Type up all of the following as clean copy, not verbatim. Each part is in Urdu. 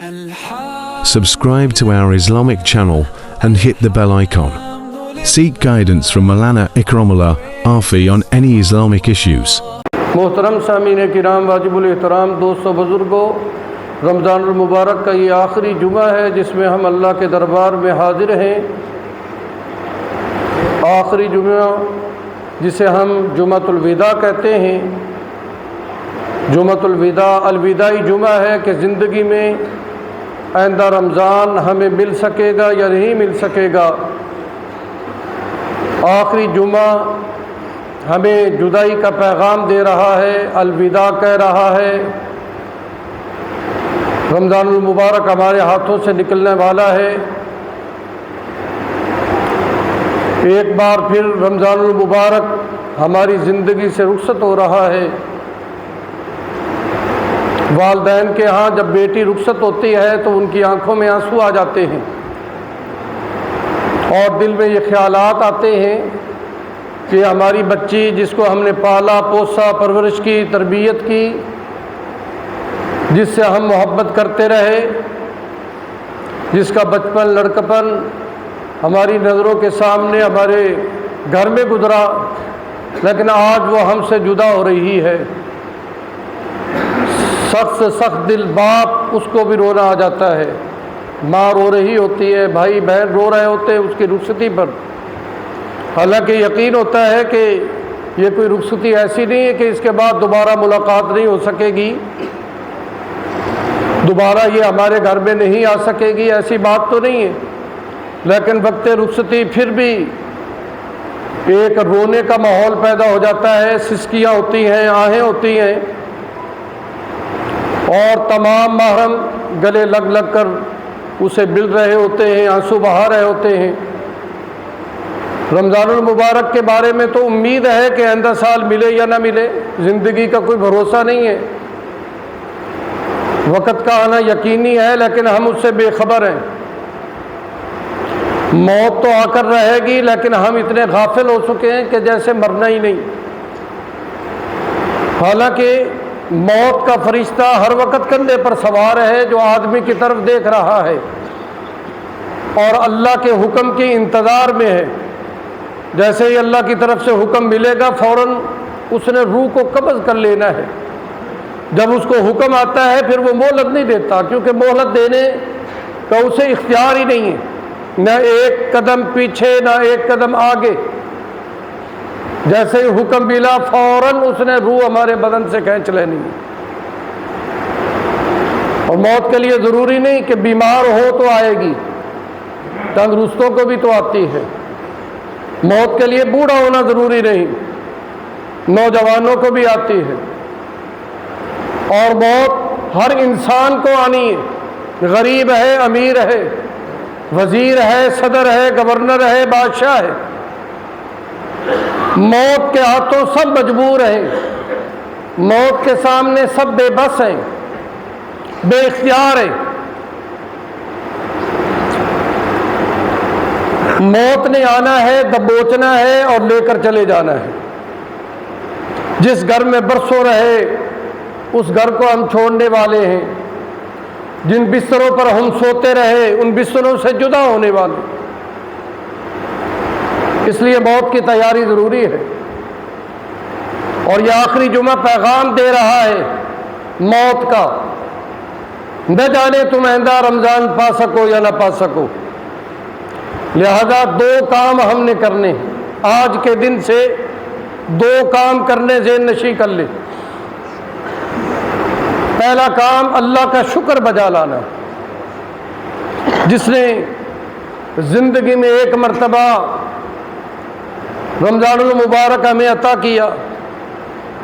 Subscribe to our Islamic channel and hit the bell icon. Seek guidance from Maulana Ikramullah Afi on any Islamic issues. محترم سامعین کرام، واجب الاحترام دوستوں بزرگوں، رمضان المبارک کا یہ آخری جمعہ ہے جس میں ہم اللہ کے دربار میں حاضر ہیں۔ آخری جمعہ جسے ہم جمعۃ الوداع کہتے ہیں۔ جمعۃ الوداع الوداعی جمعہ ہے کہ زندگی میں آئندہ رمضان ہمیں مل سکے گا یا نہیں مل سکے گا۔ آخری جمعہ ہمیں جدائی کا پیغام دے رہا ہے، الوداع کہہ رہا ہے۔ رمضان المبارک ہمارے ہاتھوں سے نکلنے والا ہے۔ ایک بار پھر رمضان المبارک ہماری زندگی سے رخصت ہو رہا ہے۔ والدین کے ہاں جب بیٹی رخصت ہوتی ہے تو ان کی آنکھوں میں آنسو آ جاتے ہیں اور دل میں یہ خیالات آتے ہیں کہ ہماری بچی جس کو ہم نے پالا پوسا، پرورش کی، تربیت کی، جس سے ہم محبت کرتے رہے، جس کا بچپن لڑکپن ہماری نظروں کے سامنے ہمارے گھر میں گزرا، لیکن آج وہ ہم سے جدا ہو رہی ہے۔ سخت سے سخت دل باپ، اس کو بھی رونا آ جاتا ہے۔ ماں رو رہی ہوتی ہے، بھائی بہن رو رہے ہوتے ہیں اس کی رخصتی پر، حالانکہ یقین ہوتا ہے کہ یہ کوئی رخصتی ایسی نہیں ہے کہ اس کے بعد دوبارہ ملاقات نہیں ہو سکے گی، دوبارہ یہ ہمارے گھر میں نہیں آ سکے گی، ایسی بات تو نہیں ہے۔ لیکن وقت رخصتی پھر بھی ایک رونے کا ماحول پیدا ہو جاتا ہے، سسکیاں ہوتی ہیں، آہیں ہوتی ہیں، اور تمام محرم گلے لگ لگ کر اسے مل رہے ہوتے ہیں، آنسو بہا رہے ہوتے ہیں۔ رمضان المبارک کے بارے میں تو امید ہے کہ آئندہ سال ملے یا نہ ملے، زندگی کا کوئی بھروسہ نہیں ہے، وقت کا آنا یقینی ہے لیکن ہم اس سے بے خبر ہیں۔ موت تو آ کر رہے گی لیکن ہم اتنے غافل ہو چکے ہیں کہ جیسے مرنا ہی نہیں۔ حالانکہ موت کا فرشتہ ہر وقت کندھے پر سوار ہے جو آدمی کی طرف دیکھ رہا ہے اور اللہ کے حکم کی انتظار میں ہے۔ جیسے ہی اللہ کی طرف سے حکم ملے گا فوراً اس نے روح کو قبض کر لینا ہے۔ جب اس کو حکم آتا ہے پھر وہ مہلت نہیں دیتا، کیونکہ مہلت دینے کا اسے اختیار ہی نہیں ہے، نہ ایک قدم پیچھے نہ ایک قدم آگے۔ جیسے ہی حکم ملا فوراً اس نے روح ہمارے بدن سے کھینچ لینی ہے۔ اور موت کے لیے ضروری نہیں کہ بیمار ہو تو آئے گی، تندرستوں کو بھی تو آتی ہے۔ موت کے لیے بوڑھا ہونا ضروری نہیں، نوجوانوں کو بھی آتی ہے۔ اور موت ہر انسان کو آنی ہے، غریب ہے، امیر ہے، وزیر ہے، صدر ہے، گورنر ہے، بادشاہ ہے، موت کے ہاتھوں سب مجبور ہیں، موت کے سامنے سب بے بس ہیں، بے اختیار ہیں۔ موت نے آنا ہے، دبوچنا ہے اور لے کر چلے جانا ہے۔ جس گھر میں برسوں رہے اس گھر کو ہم چھوڑنے والے ہیں، جن بستروں پر ہم سوتے رہے ان بستروں سے جدا ہونے والے۔ اس لیے موت کی تیاری ضروری ہے، اور یہ آخری جمعہ پیغام دے رہا ہے موت کا۔ نہ جانے تم آئندہ رمضان پا سکو یا نہ پا سکو، لہذا دو کام ہم نے کرنے، آج کے دن سے دو کام کرنے ذہن نشیں کر لے۔ پہلا کام اللہ کا شکر بجا لانا۔ جس نے زندگی میں ایک مرتبہ رمضان المبارک ہمیں عطا کیا،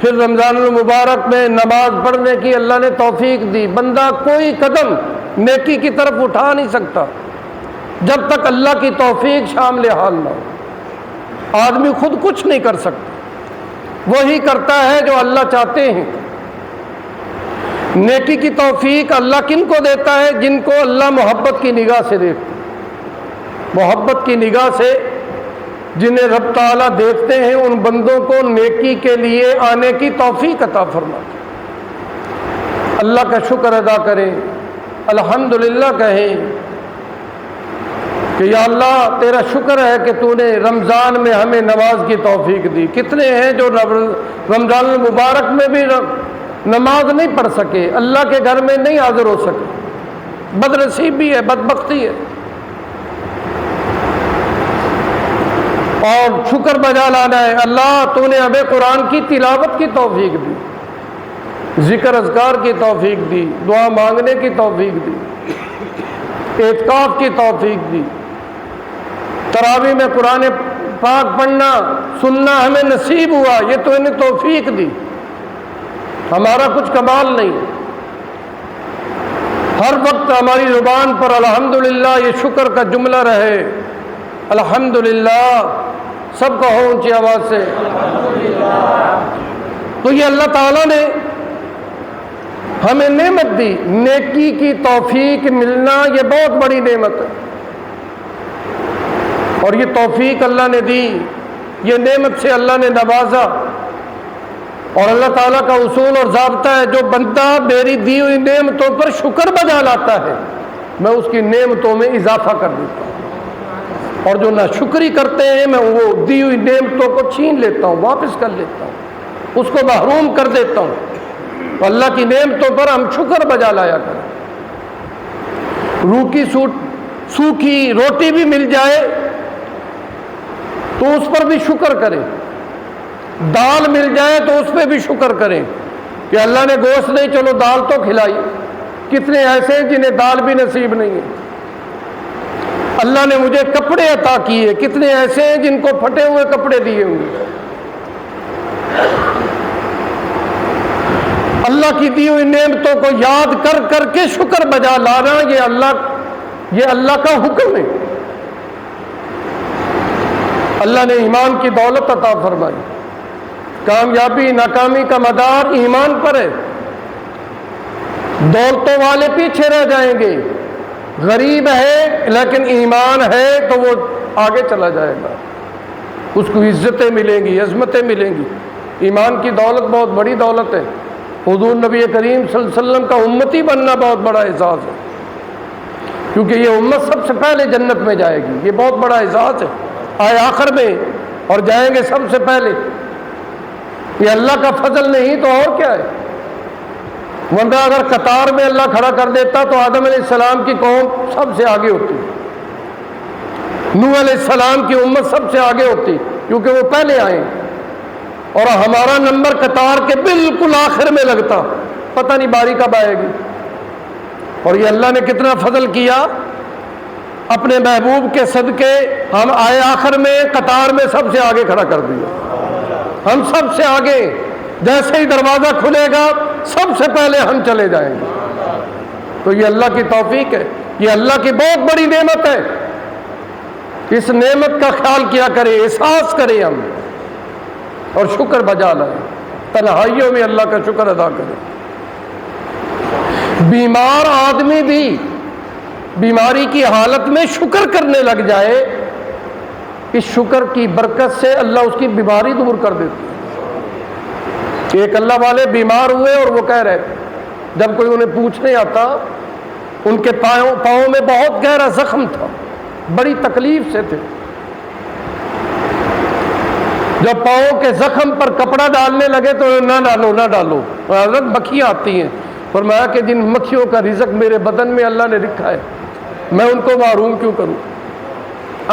پھر رمضان المبارک میں نماز پڑھنے کی اللہ نے توفیق دی، بندہ کوئی قدم نیکی کی طرف اٹھا نہیں سکتا جب تک اللہ کی توفیق شامل حال نہ ہو۔ آدمی خود کچھ نہیں کر سکتا، وہی کرتا ہے جو اللہ چاہتے ہیں۔ نیکی کی توفیق اللہ کن کو دیتا ہے؟ جن کو اللہ محبت کی نگاہ سے دیکھتا ہے۔ محبت کی نگاہ سے جنہیں رب تعالیٰ دیکھتے ہیں ان بندوں کو نیکی کے لیے آنے کی توفیق عطا فرماتے ہیں۔ اللہ کا شکر ادا کریں، الحمدللہ کہیں کہ یا اللہ تیرا شکر ہے کہ تو نے رمضان میں ہمیں نماز کی توفیق دی۔ کتنے ہیں جو رمضان المبارک میں بھی نماز نہیں پڑھ سکے، اللہ کے گھر میں نہیں حاضر ہو سکے، بدنصیبی ہے، بدبختی ہے۔ اور شکر بجا لانا ہے، اللہ تو نے ہمیں قرآن کی تلاوت کی توفیق دی، ذکر اذکار کی توفیق دی، دعا مانگنے کی توفیق دی، اعتکاف کی توفیق دی، تراویح میں قرآن پاک پڑھنا سننا ہمیں نصیب ہوا، یہ تو انہیں توفیق دی، ہمارا کچھ کمال نہیں۔ ہر وقت ہماری زبان پر الحمدللہ یہ شکر کا جملہ رہے، الحمدللہ، سب کہو اونچی آواز سے۔ تو یہ اللہ تعالیٰ نے ہمیں نعمت دی، نیکی کی توفیق ملنا یہ بہت بڑی نعمت ہے، اور یہ توفیق اللہ نے دی، یہ نعمت سے اللہ نے نوازا۔ اور اللہ تعالیٰ کا اصول اور ضابطہ ہے، جو بندہ میری دی ہوئی نعمتوں پر شکر بجا لاتا ہے میں اس کی نعمتوں میں اضافہ کر دیتا ہوں، اور جو ناشکری کرتے ہیں میں وہ دی ہوئی نعمتوں کو چھین لیتا ہوں، واپس کر لیتا ہوں، اس کو محروم کر دیتا ہوں۔ تو اللہ کی نعمتوں پر ہم شکر بجا لایا کریں۔ سوکھی روٹی بھی مل جائے تو اس پر بھی شکر کریں، دال مل جائے تو اس پہ بھی شکر کریں کہ اللہ نے گوشت نہیں، چلو دال تو کھلائی۔ کتنے ایسے ہیں جنہیں دال بھی نصیب نہیں ہے۔ اللہ نے مجھے کپڑے عطا کیے، کتنے ایسے ہیں جن کو پھٹے ہوئے کپڑے دیے ہوئے۔ اللہ کی دی ہوئی نعمتوں کو یاد کر کر کے شکر بجا لانا یہ اللہ کا حکم ہے۔ اللہ نے ایمان کی دولت عطا فرمائی، کامیابی ناکامی کا مدار ایمان پر ہے۔ دولتوں والے پیچھے رہ جائیں گے، غریب ہے لیکن ایمان ہے تو وہ آگے چلا جائے گا، اس کو عزتیں ملیں گی، عظمتیں ملیں گی۔ ایمان کی دولت بہت بڑی دولت ہے۔ حضور نبی کریم صلی اللہ علیہ وسلم کا امتی بننا بہت بڑا اعزاز ہے، کیونکہ یہ امت سب سے پہلے جنت میں جائے گی، یہ بہت بڑا اعزاز ہے۔ آئے آخر میں اور جائیں گے سب سے پہلے، یہ اللہ کا فضل نہیں تو اور کیا ہے؟ ورنہ اگر قطار میں اللہ کھڑا کر دیتا تو آدم علیہ السلام کی قوم سب سے آگے ہوتی، نوح علیہ السلام کی امت سب سے آگے ہوتی، کیونکہ وہ پہلے آئے، اور ہمارا نمبر قطار کے بالکل آخر میں لگتا، پتہ نہیں باری کب آئے گی۔ اور یہ اللہ نے کتنا فضل کیا، اپنے محبوب کے صدقے ہم آئے آخر میں، قطار میں سب سے آگے کھڑا کر دیا، ہم سب سے آگے، جیسے ہی دروازہ کھلے گا سب سے پہلے ہم چلے جائیں گے۔ تو یہ اللہ کی توفیق ہے، یہ اللہ کی بہت بڑی نعمت ہے۔ اس نعمت کا خیال کیا کرے، احساس کرے ہم، اور شکر بجا لائیں، تنہائیوں میں اللہ کا شکر ادا کرے۔ بیمار آدمی بھی بیماری کی حالت میں شکر کرنے لگ جائے، اس شکر کی برکت سے اللہ اس کی بیماری دور کر دیتی ہے۔ ایک اللہ والے بیمار ہوئے اور وہ کہہ رہے، جب کوئی انہیں پوچھنے آتا، ان کے پاؤں میں بہت گہرا زخم تھا، بڑی تکلیف سے تھے، جب پاؤں کے زخم پر کپڑا ڈالنے لگے تو نہ ڈالو نہ ڈالو، حضرت مکھیاں آتی ہیں۔ فرمایا کہ جن مکھیوں کا رزق میرے بدن میں اللہ نے لکھا ہے، میں ان کو محروم کیوں کروں؟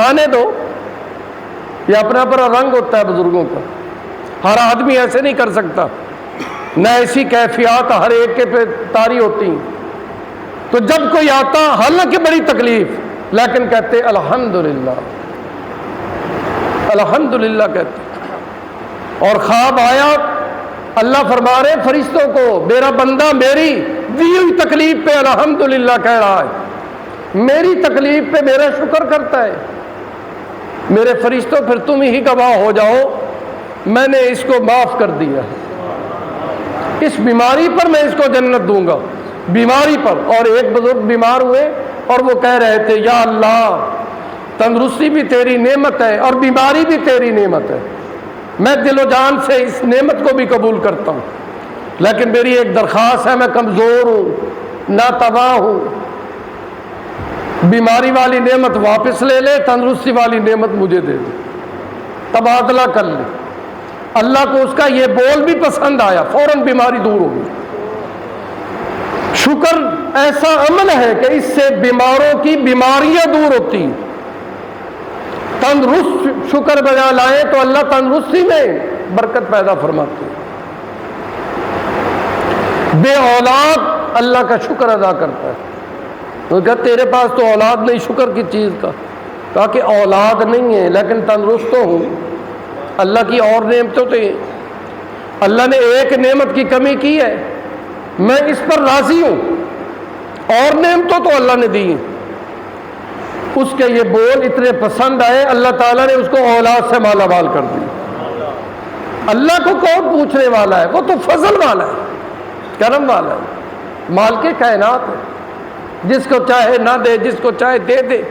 آنے دو، یہ اپنا اپنا رنگ ہوتا ہے بزرگوں کا، ہر آدمی ایسے نہیں کر سکتا، نہ ایسی کیفیات ہر ایک کے پہ طاری ہوتی ہیں۔ تو جب کوئی آتا، حالانکہ بڑی تکلیف، لیکن کہتے الحمدللہ، الحمدللہ کہتے۔ اور خواب آیا، اللہ فرما رہے فرشتوں کو، میرا بندہ میری دی ہوئی تکلیف پہ الحمدللہ کہہ رہا ہے، میری تکلیف پہ میرا شکر کرتا ہے۔ میرے فرشتوں پھر تم ہی گواہ ہو جاؤ، میں نے اس کو معاف کر دیا، اس بیماری پر میں اس کو جنت دوں گا، بیماری پر۔ اور ایک بزرگ بیمار ہوئے اور وہ کہہ رہے تھے، یا اللہ تندرستی بھی تیری نعمت ہے اور بیماری بھی تیری نعمت ہے، میں دل و جان سے اس نعمت کو بھی قبول کرتا ہوں، لیکن میری ایک درخواست ہے، میں کمزور ہوں، ناتواں ہوں، بیماری والی نعمت واپس لے لے، تندرستی والی نعمت مجھے دے دے، تبادلہ کر لے۔ اللہ کو اس کا یہ بول بھی پسند آیا، فوراً بیماری دور ہو گئی۔ شکر ایسا عمل ہے کہ اس سے بیماروں کی بیماریاں دور ہوتی ہیں۔ تندرست شکر بجا لائیں تو اللہ تندرستی میں برکت پیدا فرماتے ہیں۔ بے اولاد اللہ کا شکر ادا کرتا ہے، تو کہا تیرے پاس تو اولاد نہیں، شکر کی چیز کا؟ کہا کہ اولاد نہیں ہے لیکن تندرست تو ہوں، اللہ کی اور نعمتوں تو ہیں۔ اللہ نے ایک نعمت کی کمی کی ہے، میں اس پر راضی ہوں، اور نعمتوں تو اللہ نے دی ہیں۔ اس کے یہ بول اتنے پسند آئے، اللہ تعالیٰ نے اس کو اولاد سے مالا مال کر دی۔ اللہ کو کون پوچھنے والا ہے؟ وہ تو فضل والا ہے، کرم والا ہے، مال کے کائنات ہے، جس کو چاہے نہ دے، جس کو چاہے دے دے،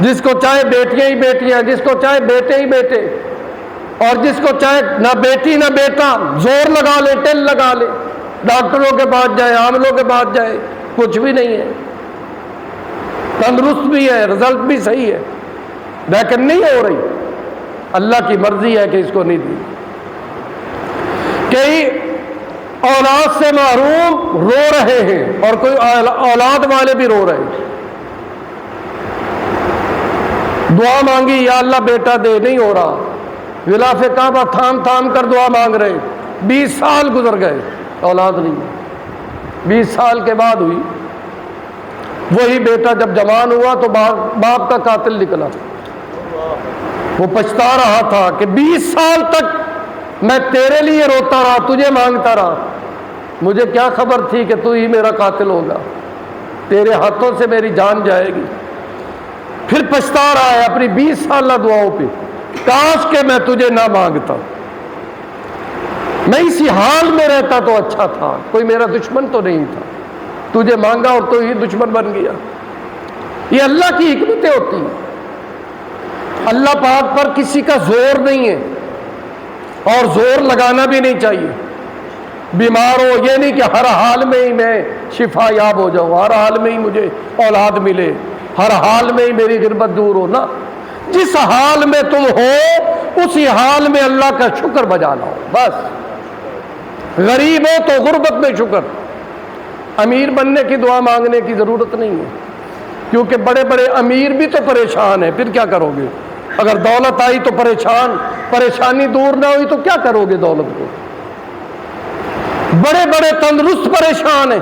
جس کو چاہے بیٹیاں ہی بیٹیاں، جس کو چاہے بیٹے ہی بیٹے، اور جس کو چاہے نہ بیٹی نہ بیٹا، زور لگا لے، ٹل لگا لے، ڈاکٹروں کے پاس جائے، عاملوں کے پاس جائے، کچھ بھی نہیں ہے۔ تندرست بھی ہے، رزلٹ بھی صحیح ہے، لیکن نہیں ہو رہی۔ اللہ کی مرضی ہے کہ اس کو نہیں دی۔ کئی اولاد سے محروم رو رہے ہیں، اور کوئی اولاد والے بھی رو رہے ہیں۔ دعا مانگی، یا اللہ بیٹا دے، نہیں ہو رہا، غلاف کعبہ تھام تھام کر دعا مانگ رہے، 20 سال گزر گئے، اولاد نہیں۔ 20 سال کے بعد ہوئی، وہی بیٹا جب جوان ہوا تو باپ کا قاتل نکلا۔ وہ پچھتا رہا تھا کہ 20 سال تک میں تیرے لیے روتا رہا، تجھے مانگتا رہا، مجھے کیا خبر تھی کہ تو ہی میرا قاتل ہوگا، تیرے ہاتھوں سے میری جان جائے گی۔ پھر پچھتا رہا ہے اپنی 20 سالہ دعاؤں پہ، کاش کہ میں تجھے نہ مانگتا، میں اسی حال میں رہتا تو اچھا تھا، کوئی میرا دشمن تو نہیں تھا، تجھے مانگا اور تو ہی دشمن بن گیا۔ یہ اللہ کی حکمتیں ہوتی ہیں۔ اللہ پاک پر کسی کا زور نہیں ہے، اور زور لگانا بھی نہیں چاہیے۔ بیمار ہو، یہ نہیں کہ ہر حال میں ہی میں شفا یاب ہو جاؤں، ہر حال میں ہی مجھے اولاد ملے، ہر حال میں ہی میری غربت دور ہو، نہ، جس حال میں تم ہو اسی حال میں اللہ کا شکر بجا لاؤ، بس۔ غریب ہو تو غربت میں شکر، امیر بننے کی دعا مانگنے کی ضرورت نہیں ہے، کیونکہ بڑے بڑے امیر بھی تو پریشان ہیں، پھر کیا کرو گے؟ اگر دولت آئی تو پریشانی دور نہ ہوئی تو کیا کرو گے دولت کو؟ بڑے بڑے تندرست پریشان ہیں،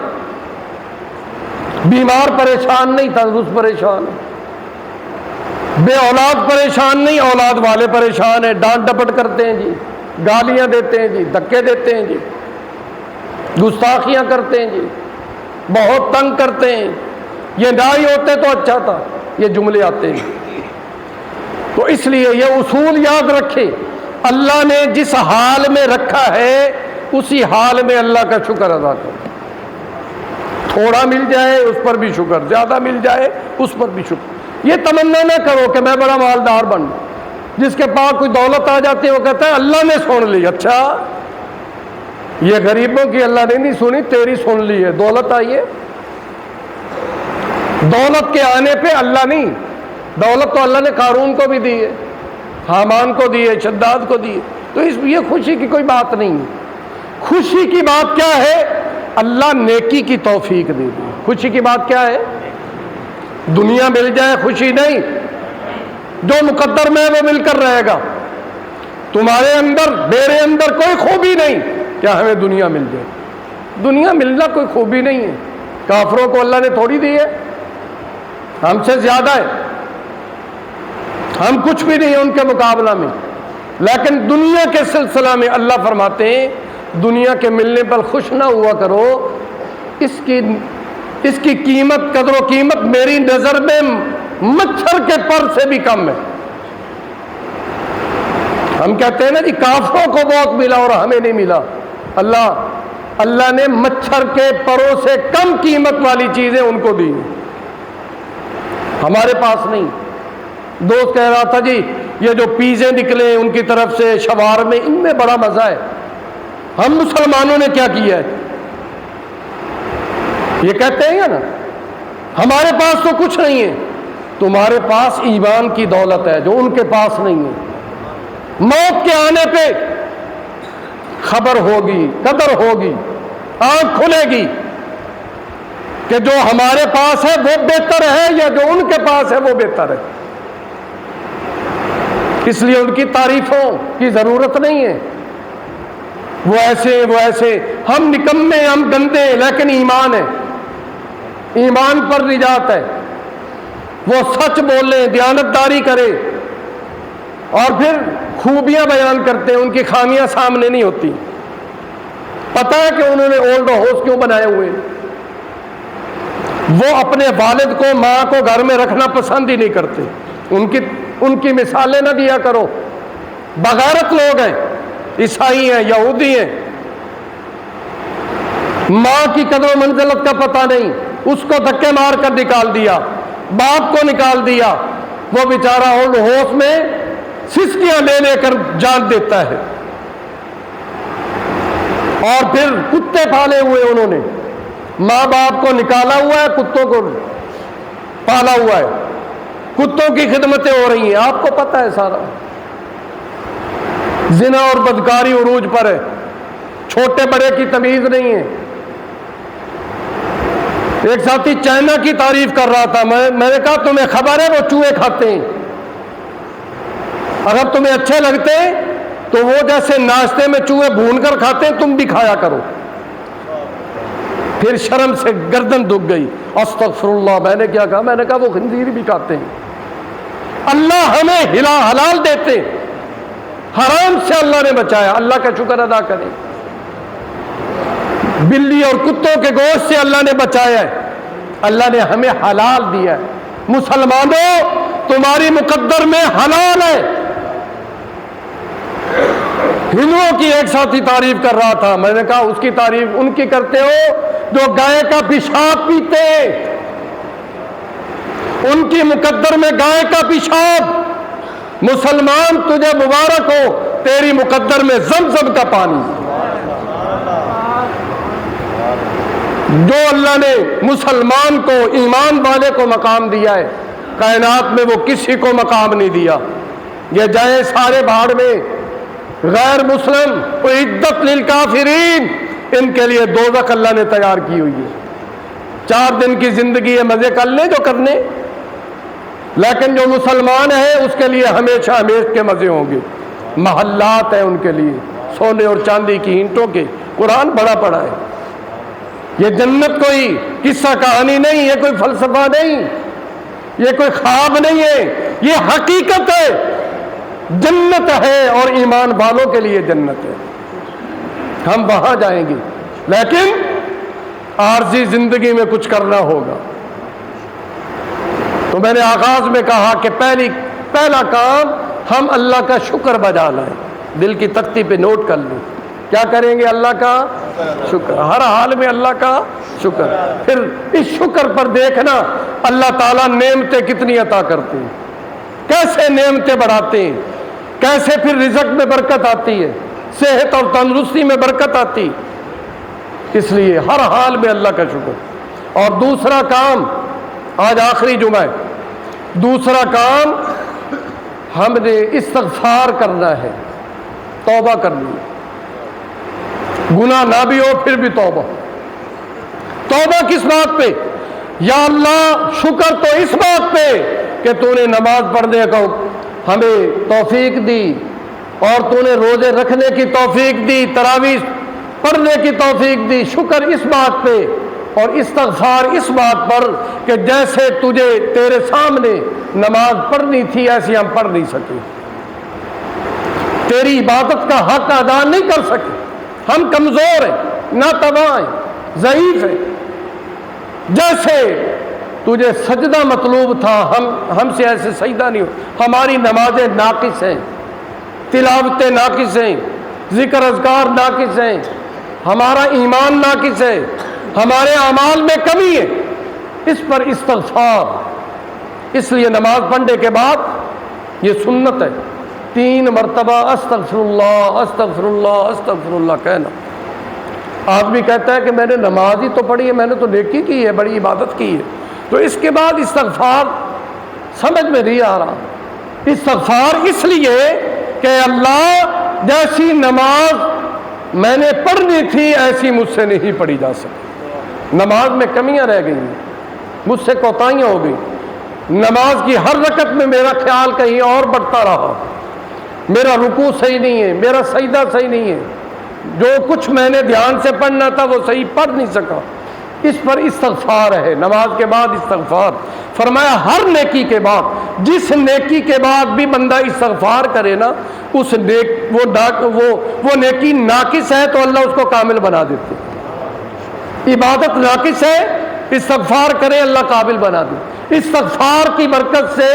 بیمار پریشان نہیں، تندرست پریشان ہے۔ بے اولاد پریشان نہیں، اولاد والے پریشان ہیں، ڈانٹ ڈپٹ کرتے ہیں جی، گالیاں دیتے ہیں جی، دھکے دیتے ہیں جی، گستاخیاں کرتے ہیں جی، بہت تنگ کرتے ہیں، یہ نہ ہی ہوتے تو اچھا تھا، یہ جملے آتے ہیں۔ تو اس لیے یہ اصول یاد رکھے، اللہ نے جس حال میں رکھا ہے اسی حال میں اللہ کا شکر ادا کرو۔ تھوڑا مل جائے اس پر بھی شکر، زیادہ مل جائے اس پر بھی شکر۔ یہ تمنا نہ کرو کہ میں بڑا مالدار بن، جس کے پاس کوئی دولت آ جاتی ہے وہ کہتا ہے اللہ نے سن لی۔ اچھا، یہ غریبوں کی اللہ نے نہیں سنی، تیری سن لی ہے۔ دولت آئی ہے، دولت کے آنے پہ اللہ نہیں، دولت تو اللہ نے قارون کو بھی دی ہے، حامان کو دی ہے، شداد کو دی ہے، تو یہ خوشی کی کوئی بات نہیں ہے۔ خوشی کی بات کیا ہے؟ اللہ نیکی کی توفیق دے دی۔ خوشی کی بات کیا ہے؟ دنیا مل جائے خوشی نہیں، جو مقدر میں وہ مل کر رہے گا۔ تمہارے اندر، میرے اندر کوئی خوبی نہیں کیا ہمیں دنیا مل جائے، دنیا ملنا کوئی خوبی نہیں ہے۔ کافروں کو اللہ نے تھوڑی دی ہے، ہم سے زیادہ ہے، ہم کچھ بھی نہیں ہیں ان کے مقابلہ میں۔ لیکن دنیا کے سلسلہ میں اللہ فرماتے ہیں دنیا کے ملنے پر خوش نہ ہوا کرو، اس کی قیمت، قدر و قیمت میری نظر میں مچھر کے پر سے بھی کم ہے۔ ہم کہتے ہیں نا جی کافروں کو بہت ملا اور ہمیں نہیں ملا، اللہ نے مچھر کے پروں سے کم قیمت والی چیزیں ان کو دی، ہمارے پاس نہیں۔ دوست کہہ رہا تھا جی یہ جو پیزے نکلے ان کی طرف سے شوارمے، ان میں بڑا مزہ ہے، ہم مسلمانوں نے کیا کیا ہے؟ یہ کہتے ہیں نا ہمارے پاس تو کچھ نہیں ہے، تمہارے پاس ایمان کی دولت ہے جو ان کے پاس نہیں ہے۔ موت کے آنے پہ خبر ہوگی، قدر ہوگی، آنکھ کھلے گی کہ جو ہمارے پاس ہے وہ بہتر ہے یا جو ان کے پاس ہے وہ بہتر ہے۔ اس لیے ان کی تعریفوں کی ضرورت نہیں ہے، وہ ایسے وہ ایسے، ہم نکمے، ہم گندے، لیکن ایمان ہے، ایمان پر نجات ہے۔ وہ سچ بولیں، دیانتداری کرے، اور پھر خوبیاں بیان کرتے ہیں، ان کی خامیاں سامنے نہیں ہوتی۔ پتہ ہے کہ انہوں نے اولڈ ہاؤس کیوں بنائے ہوئے؟ وہ اپنے والد کو، ماں کو گھر میں رکھنا پسند ہی نہیں کرتے۔ ان کی مثالیں نہ دیا کرو، بغیرت لوگ ہیں، عیسائی ہیں، یہودی ہیں، ماں کی قدر و منزلت کا پتہ نہیں، اس کو دھکے مار کر نکال دیا، باپ کو نکال دیا، وہ بیچارہ اولڈ ہاؤس میں سسکیاں لے کر جان دیتا ہے۔ اور پھر کتے پالے ہوئے انہوں نے، ماں باپ کو نکالا ہوا ہے، کتوں کو پالا ہوا ہے، کتوں کی خدمتیں ہو رہی ہیں، آپ کو پتہ ہے سارا۔ زنا اور بدکاری عروج پر ہے، چھوٹے بڑے کی تمیز نہیں ہے۔ ایک ساتھی چائنا کی تعریف کر رہا تھا، میں نے کہا تمہیں خبر ہے وہ چوہے کھاتے ہیں؟ اگر تمہیں اچھے لگتے تو وہ جیسے ناشتے میں چوہے بھون کر کھاتے ہیں تم بھی کھایا کرو۔ پھر شرم سے گردن دکھ گئی، استغفر اللہ، میں نے کیا کہا؟ میں نے کہا وہ خنزیر بھی کھاتے ہیں۔ اللہ ہمیں حلال دیتے، حرام سے اللہ نے بچایا، اللہ کا شکر ادا کریں۔ بلی اور کتوں کے گوشت سے اللہ نے بچایا ہے، اللہ نے ہمیں حلال دیا ہے۔ مسلمانوں، تمہاری مقدر میں حلال ہے۔ ہندوؤں کی ایک ساتھی تعریف کر رہا تھا، میں نے کہا اس کی تعریف ان کی کرتے ہو جو گائے کا پیشاب پیتے، ان کی مقدر میں گائے کا پیشاب۔ مسلمان تجھے مبارک ہو، تیری مقدر میں زمزم کا پانی۔ جو اللہ نے مسلمان کو، ایمان والے کو مقام دیا ہے، کائنات میں وہ کسی کو مقام نہیں دیا۔ یہ جائیں سارے بھاڑ میں، غیر مسلم اعدت للکافرین، ان کے لیے دوزخ اللہ نے تیار کی ہوئی ہے۔ 4 دن کی زندگی ہے، مزے کر لیں جو کرنے، لیکن جو مسلمان ہے اس کے لیے ہمیشہ ہمیشہ کے مزے ہوں گے۔ محلات ہیں ان کے لیے، سونے اور چاندی کی اینٹوں کے، قرآن بڑا پڑا ہے۔ یہ جنت کوئی قصہ کہانی نہیں ہے، کوئی فلسفہ نہیں، یہ کوئی خواب نہیں ہے، یہ حقیقت ہے۔ جنت ہے اور ایمان والوں کے لیے جنت ہے، ہم وہاں جائیں گے، لیکن عارضی زندگی میں کچھ کرنا ہوگا۔ تو میں نے آغاز میں کہا کہ پہلا کام ہم اللہ کا شکر بجا لائیں، دل کی تختی پہ نوٹ کر لیں، کیا کریں گے؟ اللہ کا شکر، ہر حال میں اللہ کا شکر۔ پھر اس شکر پر دیکھنا اللہ تعالیٰ نعمتیں کتنی عطا کرتے ہیں، کیسے نعمتیں بڑھاتے ہیں، کیسے پھر رزق میں برکت آتی ہے، صحت اور تندرستی میں برکت آتی۔ اس لیے ہر حال میں اللہ کا شکر۔ اور دوسرا کام، آج آخری جمعہ ہے، دوسرا کام ہم نے استغفار کرنا ہے، توبہ کرنی ہے۔ گناہ نہ بھی ہو پھر بھی توبہ۔ توبہ کس بات پہ؟ یا اللہ شکر تو اس بات پہ کہ تو نے نماز پڑھنے کو ہمیں توفیق دی، اور تو نے روزے رکھنے کی توفیق دی، تراویح پڑھنے کی توفیق دی۔ شکر اس بات پہ، اور استغفار اس بات پر کہ جیسے تجھے تیرے سامنے نماز پڑھنی تھی ایسی ہم پڑھ نہیں سکے، تیری عبادت کا حق ادا نہیں کر سکے، ہم کمزور ہیں، ناتواں ہیں، ضعیف ہیں۔ جیسے تجھے سجدہ مطلوب تھا، ہم سے ایسے سجدہ نہیں ہو، ہماری نمازیں ناقص ہیں، تلاوتیں ناقص ہیں، ذکر اذکار ناقص ہیں، ہمارا ایمان ناقص ہے، ہمارے اعمال میں کمی ہے۔ اس پر استغفار، اس لیے نماز پڑھنے کے بعد یہ سنت ہے 3 مرتبہ استغفر اللہ استغفر اللہ استغفر اللہ کہنا۔ آدمی کہتا ہے کہ میں نے نماز ہی تو پڑھی ہے، میں نے تو نیکی کی ہے، بڑی عبادت کی ہے، تو اس کے بعد استغفار سمجھ میں نہیں آ رہا. استغفار اس لیے کہ اللہ جیسی نماز میں نے پڑھنی تھی ایسی مجھ سے نہیں پڑھی جا سکتی. نماز میں کمیاں رہ گئی ہیں، مجھ سے کوتاہیاں ہو گئی. نماز کی ہر رکعت میں میرا خیال کہیں اور بڑھتا رہا، میرا رکوع صحیح نہیں ہے، میرا سجدہ صحیح نہیں ہے، جو کچھ میں نے دھیان سے پڑھنا تھا وہ صحیح پڑھ نہیں سکا. اس پر استغفار ہے. نماز کے بعد استغفار. فرمایا ہر نیکی کے بعد، جس نیکی کے بعد بھی بندہ استغفار کرے نا، اس وہ نیکی ناقص ہے تو اللہ اس کو کامل بنا دیتے. عبادت ناقص ہے، استغفار کرے اللہ قابل بنا دے. استغفار کی برکت سے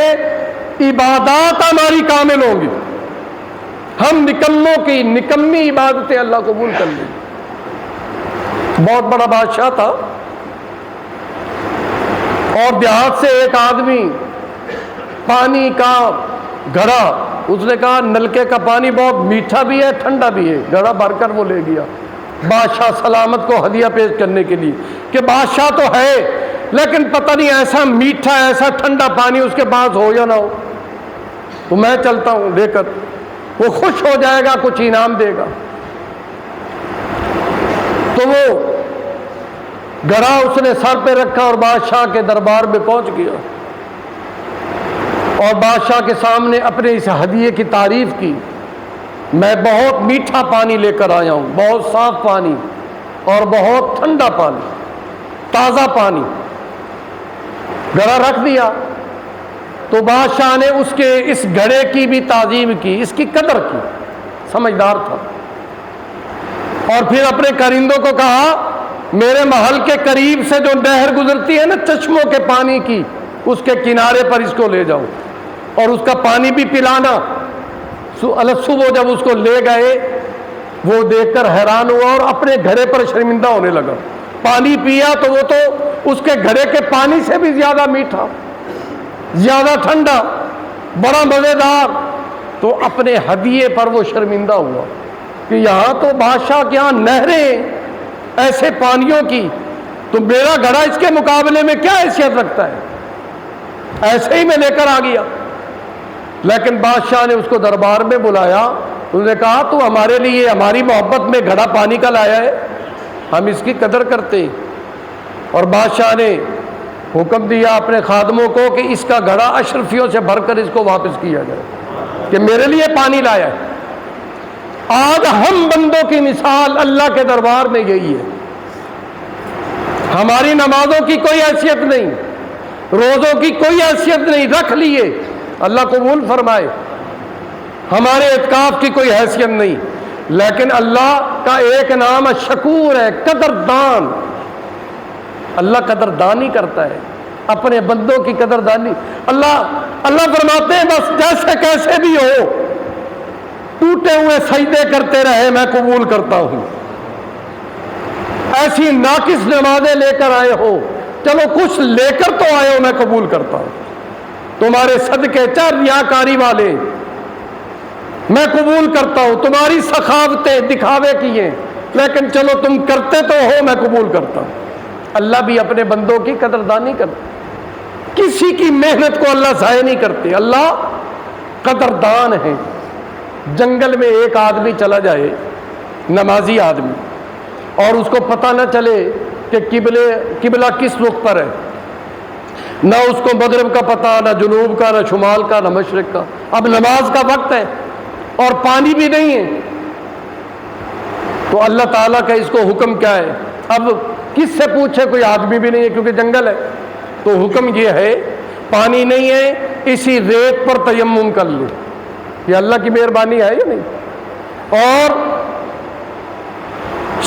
عبادات ہماری کامل ہوں گی. ہم نکموں کی نکمی عبادتیں اللہ قبول کر لیں. بہت بڑا بادشاہ تھا اور دیہات سے ایک آدمی پانی کا گھڑا، اس نے کہا نلکے کا پانی بہت میٹھا بھی ہے ٹھنڈا بھی ہے. گھڑا بھر کر وہ لے گیا بادشاہ سلامت کو ہدیہ پیش کرنے کے لیے کہ بادشاہ تو ہے لیکن پتہ نہیں ایسا میٹھا ایسا ٹھنڈا پانی اس کے پاس ہو یا نہ ہو، تو میں چلتا ہوں لے کر. وہ خوش ہو جائے گا، کچھ انعام دے گا. تو وہ گھڑا اس نے سر پہ رکھا اور بادشاہ کے دربار میں پہنچ گیا اور بادشاہ کے سامنے اپنے اس ہدیے کی تعریف کی. میں بہت میٹھا پانی لے کر آیا ہوں، بہت صاف پانی اور بہت ٹھنڈا پانی، تازہ پانی. گھڑا رکھ دیا تو بادشاہ نے اس کے اس گھڑے کی بھی تعظیم کی، اس کی قدر کی. سمجھدار تھا. اور پھر اپنے کرندوں کو کہا میرے محل کے قریب سے جو نہر گزرتی ہے نا چشموں کے پانی کی، اس کے کنارے پر اس کو لے جاؤ اور اس کا پانی بھی پلانا. صبح جب اس کو لے گئے وہ دیکھ کر حیران ہوا اور اپنے گھڑے پر شرمندہ ہونے لگا. پانی پیا تو وہ تو اس کے گھڑے کے پانی سے بھی زیادہ میٹھا، زیادہ ٹھنڈا، بڑا مزیدار. تو اپنے ہدیے پر وہ شرمندہ ہوا کہ یہاں تو بادشاہ کے یہاں نہریں ایسے پانیوں کی، تو میرا گھڑا اس کے مقابلے میں کیا حیثیت رکھتا ہے. ایسے ہی میں لے کر آ گیا. لیکن بادشاہ نے اس کو دربار میں بلایا. انہوں نے کہا تو ہمارے لیے ہماری محبت میں گھڑا پانی کا لایا ہے، ہم اس کی قدر کرتے. اور بادشاہ نے حکم دیا اپنے خادموں کو کہ اس کا گھڑا اشرفیوں سے بھر کر اس کو واپس کیا جائے کہ میرے لیے پانی لایا ہے. آج ہم بندوں کی مثال اللہ کے دربار میں یہی ہے. ہماری نمازوں کی کوئی حیثیت نہیں، روزوں کی کوئی حیثیت نہیں، رکھ لیے اللہ قبول فرمائے. ہمارے اعتکاف کی کوئی حیثیت نہیں، لیکن اللہ کا ایک نام شکور ہے، قدردان. اللہ قدردانی کرتا ہے، اپنے بندوں کی قدردانی. اللہ فرماتے ہیں بس جیسے کیسے بھی ہو ٹوٹے ہوئے سجدے کرتے رہے میں قبول کرتا ہوں. ایسی ناقص نمازیں لے کر آئے ہو، چلو کچھ لے کر تو آئے ہو، میں قبول کرتا ہوں. تمہارے صدقے چار ریاکاری والے میں قبول کرتا ہوں. تمہاری سخاوتیں دکھاوے کیے لیکن چلو تم کرتے تو ہو، میں قبول کرتا ہوں. اللہ بھی اپنے بندوں کی قدردانی کرتا. کسی کی محنت کو اللہ ضائع نہیں کرتے. اللہ قدردان ہے. جنگل میں ایک آدمی چلا جائے، نمازی آدمی، اور اس کو پتہ نہ چلے کہ قبلہ کس رخ پر ہے، نہ اس کو مغرب کا پتہ، نہ جنوب کا، نہ شمال کا، نہ مشرق کا. اب نماز کا وقت ہے اور پانی بھی نہیں ہے، تو اللہ تعالیٰ کا اس کو حکم کیا ہے؟ اب کس سے پوچھے؟ کوئی آدمی بھی نہیں ہے کیونکہ جنگل ہے. تو حکم یہ ہے پانی نہیں ہے اسی ریت پر تیمم کر لے. یہ اللہ کی مہربانی ہے یا نہیں؟ اور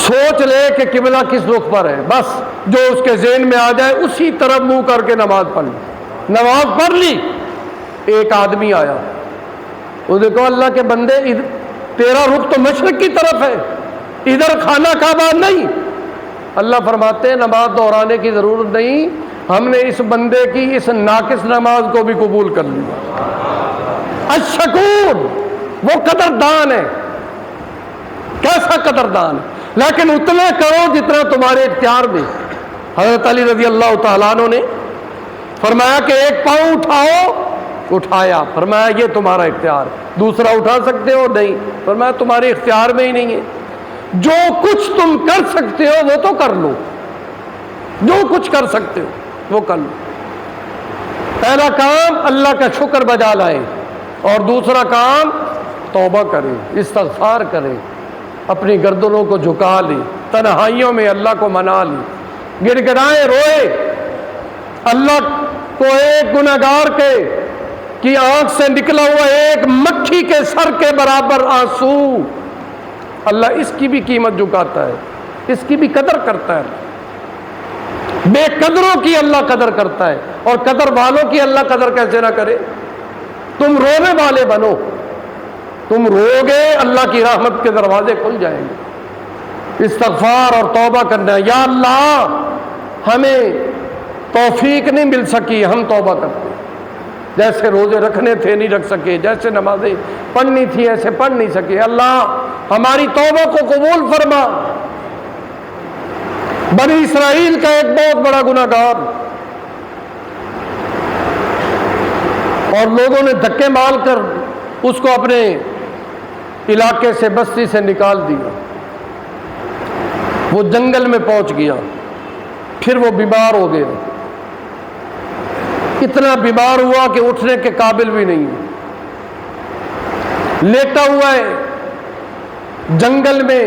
سوچ لے کہ قبلہ کس رخ پر ہے، بس جو اس کے ذہن میں آ جائے اسی طرف منہ کر کے نماز پڑھ لی. نماز پڑھ لی. ایک آدمی آیا، وہ دیکھو اللہ کے بندے تیرا رخ تو مشرق کی طرف ہے، ادھر خانہ کعبہ نہیں. اللہ فرماتے ہیں نماز دہرانے کی ضرورت نہیں، ہم نے اس بندے کی اس ناقص نماز کو بھی قبول کر لیا. الشکور، وہ قدردان ہے. کیسا قدردان ہے؟ لیکن اتنا کرو جتنا تمہارے اختیار میں. حضرت علی رضی اللہ تعالیٰ عنہ نے فرمایا کہ ایک پاؤں اٹھاؤ، اٹھایا، فرمایا یہ تمہارا اختیار، دوسرا اٹھا سکتے ہو؟ نہیں، فرمایا تمہارے اختیار میں ہی نہیں ہے، جو کچھ تم کر سکتے ہو وہ تو کر لو، جو کچھ کر سکتے ہو وہ کر لو۔ پہلا کام اللہ کا شکر بجا لائے، اور دوسرا کام توبہ کرے، استغفار کرے، اپنی گردنوں کو جھکا لی، تنہائیوں میں اللہ کو منا لی، گڑ گڑائے، روئے، اللہ کو ایک گنہگار کی آنکھ سے نکلا ہوا ایک مکھی کے سر کے برابر آنسو، اللہ اس کی بھی قیمت جھکاتا ہے، اس کی بھی قدر کرتا ہے۔ بے قدروں کی اللہ قدر کرتا ہے، اور قدر والوں کی اللہ قدر کیسے نہ کرے؟ تم رونے والے بنو، تم رو گے اللہ کی رحمت کے دروازے کھل جائیں گے۔ استغفار اور توبہ کرنا ہے، یا اللہ ہمیں توفیق نہیں مل سکی، ہم توبہ کرتے ہیں، جیسے روزے رکھنے تھے نہیں رکھ سکے، جیسے نمازیں پڑھنی تھی ایسے پڑھ نہیں سکے، اللہ ہماری توبہ کو قبول فرما۔ بنی اسرائیل کا ایک بہت بڑا گنہگار، اور لوگوں نے دھکے مار کر اس کو اپنے علاقے سے، بستی سے نکال دیا، وہ جنگل میں پہنچ گیا، پھر وہ بیمار ہو گیا، اتنا بیمار ہوا کہ اٹھنے کے قابل بھی نہیں، لیٹا ہوا ہے جنگل میں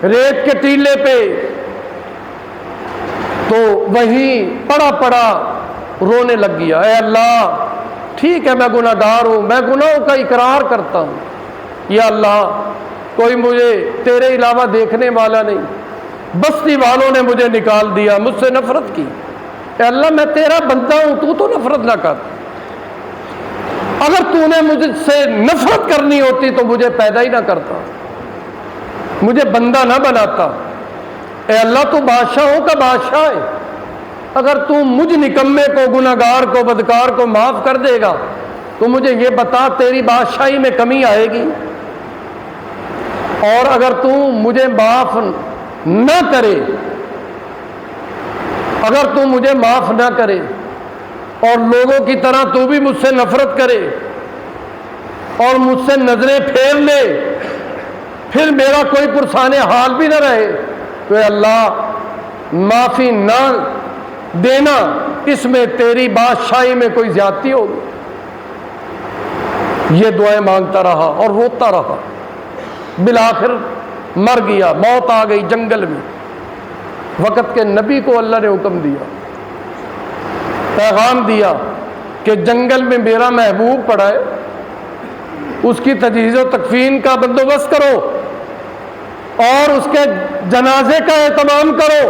ریت کے ٹیلے پہ، تو وہیں پڑا پڑا رونے لگ گیا، اے اللہ ٹھیک ہے میں گناہگار ہوں، میں گناہوں کا اقرار کرتا ہوں، یا اللہ کوئی مجھے تیرے علاوہ دیکھنے والا نہیں، بستی والوں نے مجھے نکال دیا، مجھ سے نفرت کی، اے اللہ میں تیرا بندہ ہوں، تو نفرت نہ کر، اگر تو نے مجھ سے نفرت کرنی ہوتی تو مجھے پیدا ہی نہ کرتا، مجھے بندہ نہ بناتا، اے اللہ تو بادشاہوں کا بادشاہ ہے، اگر تو مجھ نکمے کو، گناہگار کو، بدکار کو معاف کر دے گا تو مجھے یہ بتا تیری بادشاہی میں کمی آئے گی؟ اور اگر تو مجھے معاف نہ کرے، اگر تو مجھے معاف نہ کرے اور لوگوں کی طرح تو بھی مجھ سے نفرت کرے اور مجھ سے نظریں پھیر لے، پھر میرا کوئی پرسان حال بھی نہ رہے، تو اے اللہ معافی نہ دینا، اس میں تیری بادشاہی میں کوئی زیادتی ہوگی۔ یہ دعائیں مانگتا رہا اور روتا رہا، بالآخر مر گیا، موت آ گئی جنگل میں۔ وقت کے نبی کو اللہ نے حکم دیا، پیغام دیا کہ جنگل میں میرا محبوب پڑا ہے، اس کی تجہیز و تکفین کا بندوبست کرو اور اس کے جنازے کا اہتمام کرو،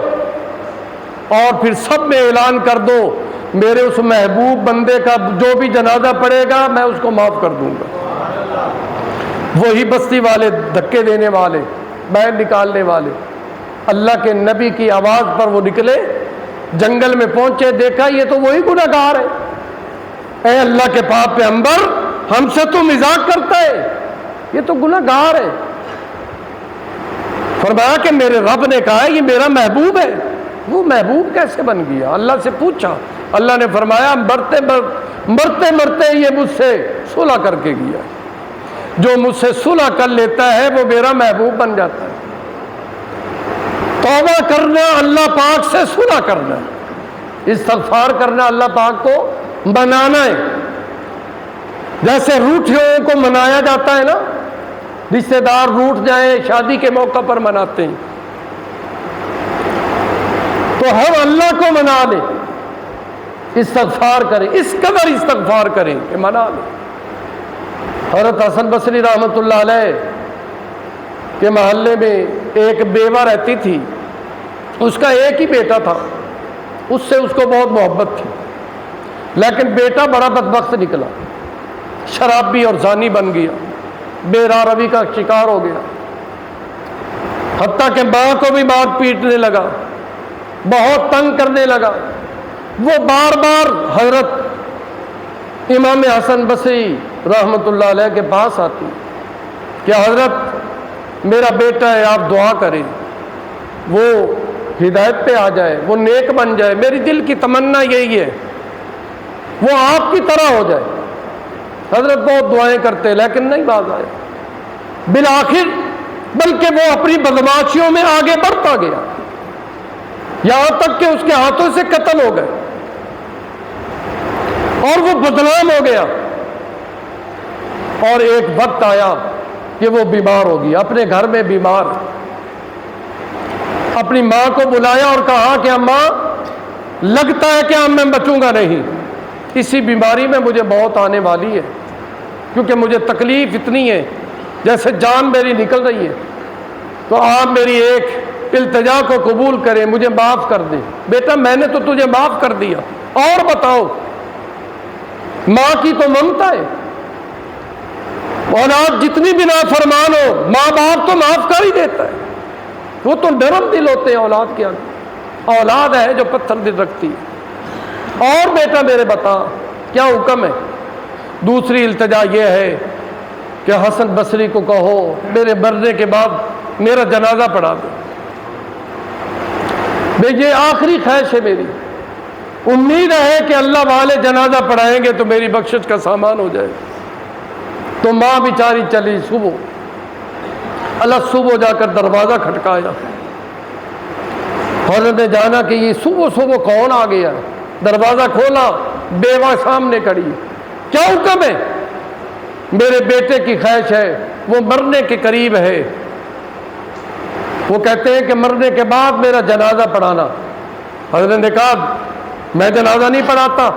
اور پھر سب میں اعلان کر دو میرے اس محبوب بندے کا جو بھی جنازہ پڑے گا میں اس کو معاف کر دوں گا۔ وہی بستی والے، دھکے دینے والے، باہر نکالنے والے، اللہ کے نبی کی آواز پر وہ نکلے، جنگل میں پہنچے، دیکھا یہ تو وہی گنہگار ہے، اے اللہ کے پاک پیغمبر ہم سے تو مذاق کرتا ہے، یہ تو گنہگار ہے۔ فرمایا کہ میرے رب نے کہا ہے یہ میرا محبوب ہے، وہ محبوب کیسے بن گیا؟ اللہ سے پوچھا، اللہ نے فرمایا مرتے مرتے یہ مجھ سے صلح کر کے گیا، جو مجھ سے صلح کر لیتا ہے وہ میرا محبوب بن جاتا ہے۔ توبہ کرنا اللہ پاک سے صلح کرنا، استغفار کرنا اللہ پاک کو منانا ہے، جیسے روٹھیوں کو منایا جاتا ہے نا، رشتے دار روٹھ جائیں شادی کے موقع پر مناتے ہیں، تو ہم اللہ کو منا لیں، استغفار کریں، اس قدر استغفار کریں کہ منا لیں۔ حضرت حسن بصری رحمۃ اللہ علیہ کے محلے میں ایک بیوہ رہتی تھی، اس کا ایک ہی بیٹا تھا، اس سے اس کو بہت محبت تھی، لیکن بیٹا بڑا بدبخت نکلا، شرابی اور زانی بن گیا، بے راہ روی کا شکار ہو گیا، حتیٰ کہ ماں کو بھی مار پیٹنے لگا، بہت تنگ کرنے لگا۔ وہ بار بار حضرت امام حسن بصری رحمۃ اللہ علیہ کے پاس آتی کہ حضرت میرا بیٹا ہے، آپ دعا کریں، وہ ہدایت پہ آ جائے، وہ نیک بن جائے، میری دل کی تمنا یہی ہے وہ آپ کی طرح ہو جائے۔ حضرت بہت دعائیں کرتے لیکن نہیں باز آئے بالآخر، بلکہ وہ اپنی بدماشیوں میں آگے بڑھتا گیا، یہاں تک کہ اس کے ہاتھوں سے قتل ہو گئے اور وہ بدنام ہو گیا۔ اور ایک وقت آیا کہ وہ بیمار ہو گیا، اپنے گھر میں بیمار، اپنی ماں کو بلایا اور کہا کہ اماں لگتا ہے کہ اب میں بچوں گا نہیں، اسی بیماری میں مجھے موت آنے والی ہے، کیونکہ مجھے تکلیف اتنی ہے جیسے جان میری نکل رہی ہے، تو آپ میری ایک التجا کو قبول کریں، مجھے معاف کر دیں۔ بیٹا میں نے تو تجھے معاف کر دیا، اور بتاؤ۔ ماں کی تو ممتا ہے، اولاد جتنی بھی نافرمان ہو ماں باپ تو معاف کر ہی دیتا ہے، وہ تو نرم دل ہوتے ہیں اولاد کے آگے، اولاد ہے جو پتھر دل رکھتی ہے۔ اور بیٹا میرے بتا کیا حکم ہے؟ دوسری التجا یہ ہے کہ حسن بصری کو کہو میرے مرنے کے بعد میرا جنازہ پڑھا دو۔ یہ آخری خواہش ہے میری، امید ہے کہ اللہ والے جنازہ پڑھائیں گے تو میری بخشش کا سامان ہو جائے۔ تو ماں بیچاری چلی صبح، اللہ صبح جا کر دروازہ کھٹکایا، حضرت نے جانا کہ یہ صبح صبح کون آ گیا، دروازہ کھولا، بیوہ سامنے کھڑی، کیا حکم ہے؟ میرے بیٹے کی خواہش ہے، وہ مرنے کے قریب ہے، وہ کہتے ہیں کہ مرنے کے بعد میرا جنازہ پڑھانا۔ حضرت نے کہا میں جنازہ نہیں پڑھاتا،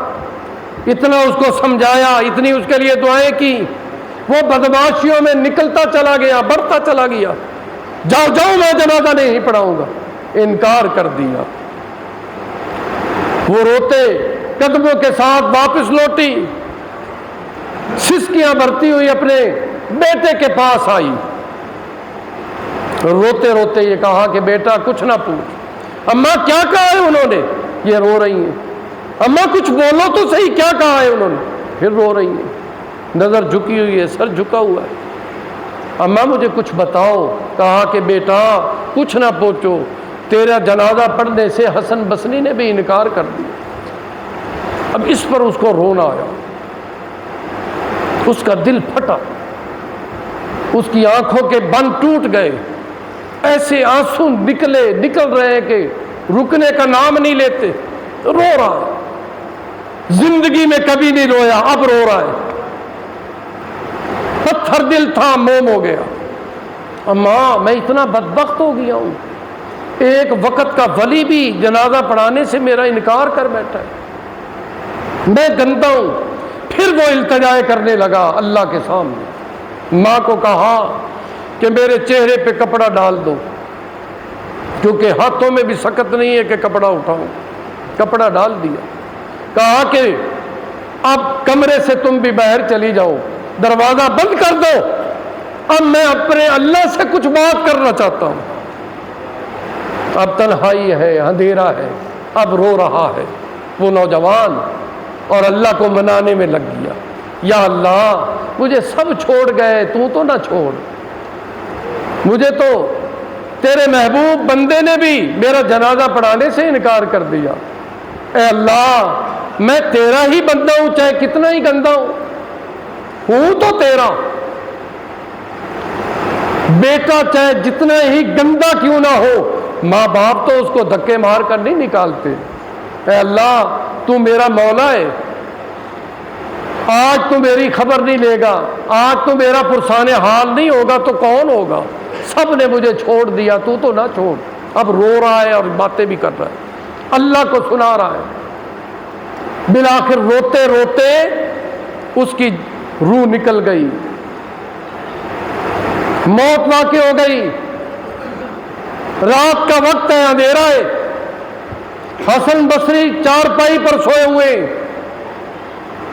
اتنا اس کو سمجھایا، اتنی اس کے لیے دعائیں کی، وہ بدماشیوں میں نکلتا چلا گیا، بڑھتا چلا گیا، جاؤ جاؤ میں جنازہ نہیں پڑھاؤں گا، انکار کر دیا۔ وہ روتے قدموں کے ساتھ واپس لوٹی، سسکیاں بھرتی ہوئی اپنے بیٹے کے پاس آئی، روتے روتے یہ کہا کہ بیٹا کچھ نہ پوچھ، اماں کیا کہا ہے انہوں نے؟ یہ رو رہی ہیں، اماں کچھ بولو تو صحیح، کیا کہا ہے انہوں نے؟ پھر رو رہی ہیں، نظر جھکی ہوئی ہے، سر جھکا ہوا ہے۔ اماں مجھے کچھ بتاؤ۔ کہا کہ بیٹا کچھ نہ پوچھو، تیرا جنازہ پڑھنے سے حسن بصری نے بھی انکار کر دیا۔ اب اس پر اس کو رونا آیا، اس کا دل پھٹا، اس کی آنکھوں کے بند ٹوٹ گئے، ایسے آنسو نکل رہے ہیں کہ رکنے کا نام نہیں لیتے، رو رہا ہے، زندگی میں کبھی نہیں رویا، اب رو رہا ہے، پتھر دل تھا موم ہو گیا۔ اماں میں اتنا بدبخت ہو گیا ہوں، ایک وقت کا ولی بھی جنازہ پڑھانے سے میرا انکار کر بیٹھا ہے، میں گندا ہوں۔ پھر وہ التجائے کرنے لگا اللہ کے سامنے، ماں کو کہا کہ میرے چہرے پہ کپڑا ڈال دو، کیونکہ ہاتھوں میں بھی سکت نہیں ہے کہ کپڑا اٹھاؤں، کپڑا ڈال دیا۔ کہا کہ اب کمرے سے تم بھی باہر چلی جاؤ، دروازہ بند کر دو، اب میں اپنے اللہ سے کچھ بات کرنا چاہتا ہوں۔ اب تنہائی ہے، اندھیرا ہے، اب رو رہا ہے وہ نوجوان، اور اللہ کو منانے میں لگ گیا، یا اللہ مجھے سب چھوڑ گئے، تو نہ چھوڑ، مجھے تو تیرے محبوب بندے نے بھی میرا جنازہ پڑھانے سے انکار کر دیا۔ اے اللہ میں تیرا ہی بندہ ہوں، چاہے کتنا ہی گندا ہوں تو تیرا، بیٹا چاہے جتنا ہی گندا کیوں نہ ہو، ماں باپ تو اس کو دھکے مار کر نہیں نکالتے۔ اے اللہ تو میرا مولا ہے، آج تو میری خبر نہیں لے گا، آج تو میرا پرسان حال نہیں ہوگا تو کون ہوگا؟ سب نے مجھے چھوڑ دیا، تو نہ چھوڑ۔ اب رو رہا ہے اور باتیں بھی کر رہا ہے، اللہ کو سنا رہا ہے۔ بالآخر روتے روتے اس کی روح نکل گئی، موت واقع ہو گئی، رات کا وقت ہے، اندھیرا ہے، حسن بصری چارپائی پر سوئے ہوئے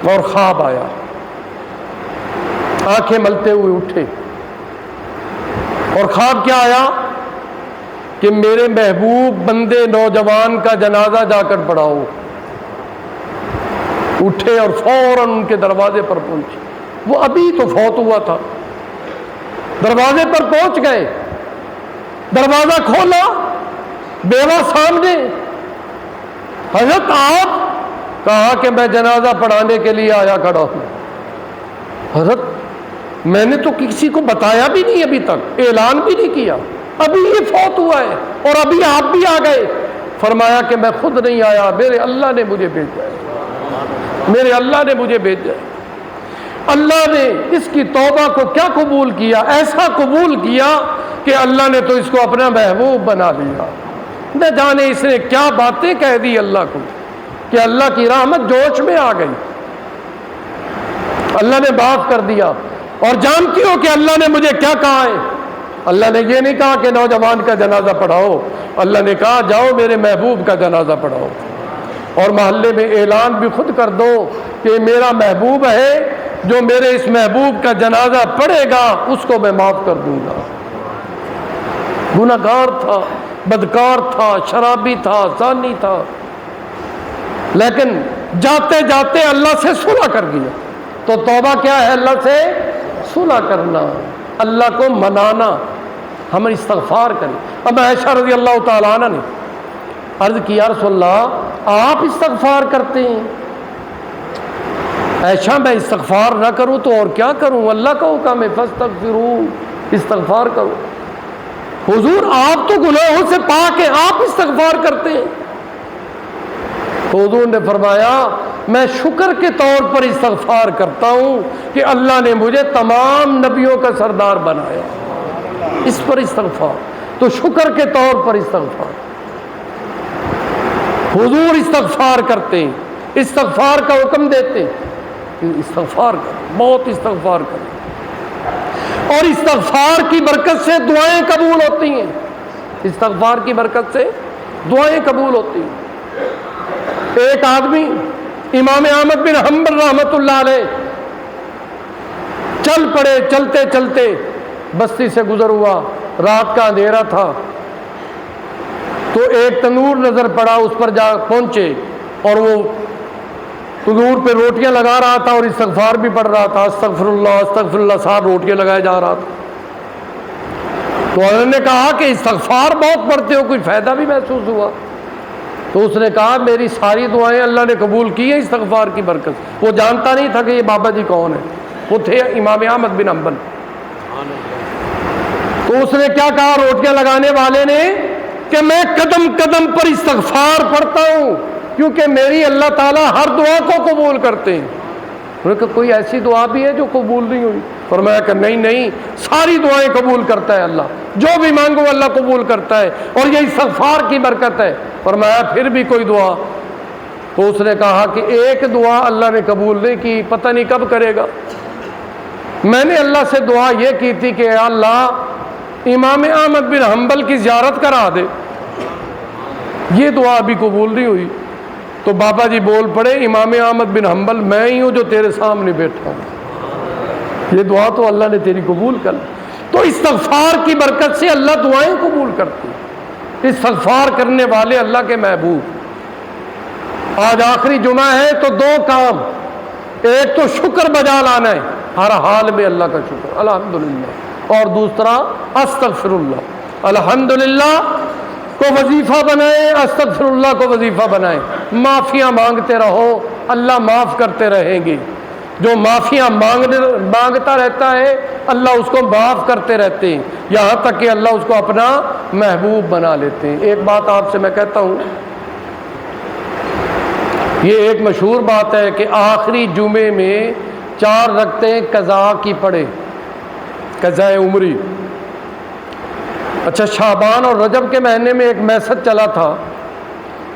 اور خواب آیا، آنکھیں ملتے ہوئے اٹھے، اور خواب کیا آیا کہ میرے محبوب بندے نوجوان کا جنازہ جا کر پڑھاؤ۔ اٹھے اور فوراً ان کے دروازے پر پہنچے، وہ ابھی تو فوت ہوا تھا، دروازے پر پہنچ گئے، دروازہ کھولا، بیوہ سامنے، حضرت آپ کہا کہ میں جنازہ پڑھانے کے لیے آیا کھڑا ہوں۔ حضرت میں نے تو کسی کو بتایا بھی نہیں ابھی تک، اعلان بھی نہیں کیا، ابھی یہ فوت ہوا ہے اور ابھی آپ بھی آ گئے۔ فرمایا کہ میں خود نہیں آیا، میرے اللہ نے مجھے بھیجا ہے، میرے اللہ نے مجھے بھیجا ہے۔ اللہ نے اس کی توبہ کو کیا قبول کیا؟ ایسا قبول کیا کہ اللہ نے تو اس کو اپنا محبوب بنا لیا۔ نہ جانے اس نے کیا باتیں کہہ دی اللہ کو کہ اللہ کی رحمت جوش میں آ گئی، اللہ نے معاف کر دیا۔ اور جانتی ہو کہ اللہ نے مجھے کیا کہا ہے؟ اللہ نے یہ نہیں کہا کہ نوجوان کا جنازہ پڑھاؤ، اللہ نے کہا جاؤ میرے محبوب کا جنازہ پڑھاؤ، اور محلے میں اعلان بھی خود کر دو کہ میرا محبوب ہے، جو میرے اس محبوب کا جنازہ پڑھے گا اس کو میں معاف کر دوں گا۔ گنہگار تھا، بدکار تھا، شرابی تھا، زانی تھا، لیکن جاتے جاتے اللہ سے صلح کر گیا۔ تو توبہ کیا ہے؟ اللہ سے صلح کرنا، اللہ کو منانا۔ ہم استغفار کریں۔ اب عائشہ رضی اللہ تعالیٰ عنہ نے عرض کی یا رسول اللہ آپ استغفار کرتے ہیں؟ عائشہ میں استغفار نہ کروں تو اور کیا کروں؟ اللہ کا حکم ہے فاستغفروا، استغفار کرو۔ حضور آپ تو گناہوں سے پاک ہیں، آپ استغفار کرتے ہیں؟ تو حضور نے فرمایا میں شکر کے طور پر استغفار کرتا ہوں کہ اللہ نے مجھے تمام نبیوں کا سردار بنایا، اس پر استغفار۔ تو شکر کے طور پر استغفار۔ حضور استغفار کرتے ہیں، استغفار کا حکم دیتے ہیں، استغفار کریں، بہت استغفار کریں، اور استغفار کی برکت سے دعائیں قبول ہوتی ہیں، استغفار کی برکت سے دعائیں قبول ہوتی ہیں۔ ایک آدمی امام احمد بن حنبل رحمۃ اللہ علیہ چل پڑے، چلتے چلتے بستی سے گزر ہوا، رات کا اندھیرا تھا، تو ایک تنور نظر پڑا، اس پر جا پہنچے اور وہ تنور پہ روٹیاں لگا رہا تھا اور استغفار بھی پڑھ رہا تھا، استغفر اللہ صاحب روٹیاں لگائے جا رہا تھا۔ تو انہوں نے کہا کہ استغفار بہت پڑھتے ہو، کوئی فائدہ بھی محسوس ہوا؟ تو اس نے کہا میری ساری دعائیں اللہ نے قبول کی ہیں استغفار کی برکت۔ وہ جانتا نہیں تھا کہ یہ بابا جی کون ہے، وہ تھے امام احمد بن حنبل۔ تو اس نے کیا کہا روٹیاں لگانے والے نے کہ میں قدم قدم پر استغفار پڑھتا ہوں کیونکہ میری اللہ تعالیٰ ہر دعا کو قبول کرتے ہیں۔ انہوں نے کہا کوئی ایسی دعا بھی ہے جو قبول نہیں ہوئی؟ فرمایا کہ نہیں، ساری دعائیں قبول کرتا ہے اللہ، جو بھی مانگو اللہ قبول کرتا ہے، اور یہ استغفار کی برکت ہے۔ فرمایا پھر بھی کوئی دعا؟ تو اس نے کہا کہ ایک دعا اللہ نے قبول نہیں کی، پتہ نہیں کب کرے گا۔ میں نے اللہ سے دعا یہ کی تھی کہ اے اللہ امام احمد بن حنبل کی زیارت کرا دے، یہ دعا ابھی قبول نہیں ہوئی۔ تو بابا جی بول پڑے امام احمد بن حنبل میں ہی ہوں جو تیرے سامنے بیٹھا ہوں، یہ دعا تو اللہ نے تیری قبول کر لی۔ تو استغفار کی برکت سے اللہ دعائیں قبول کرتی ہیں، استغفار کرنے والے اللہ کے محبوب۔ آج آخری جمعہ ہے تو دو کام، ایک تو شکر بجا لانا ہے، ہر حال میں اللہ کا شکر الحمدللہ، اور دوسرا استغفر اللہ۔ الحمدللہ کو وظیفہ بنائیں، استغفر اللہ کو وظیفہ بنائیں، معافیاں مانگتے رہو، اللہ معاف کرتے رہیں گے۔ جو معافیاں مانگتا رہتا ہے اللہ اس کو معاف کرتے رہتے ہیں، یہاں تک کہ اللہ اس کو اپنا محبوب بنا لیتے ہیں۔ ایک بات آپ سے میں کہتا ہوں، یہ ایک مشہور بات ہے کہ آخری جمعے میں 4 رکعتیں قضا کی پڑھے، قضاء عمری۔ اچھا شعبان اور رجب کے مہینے میں ایک میسج چلا تھا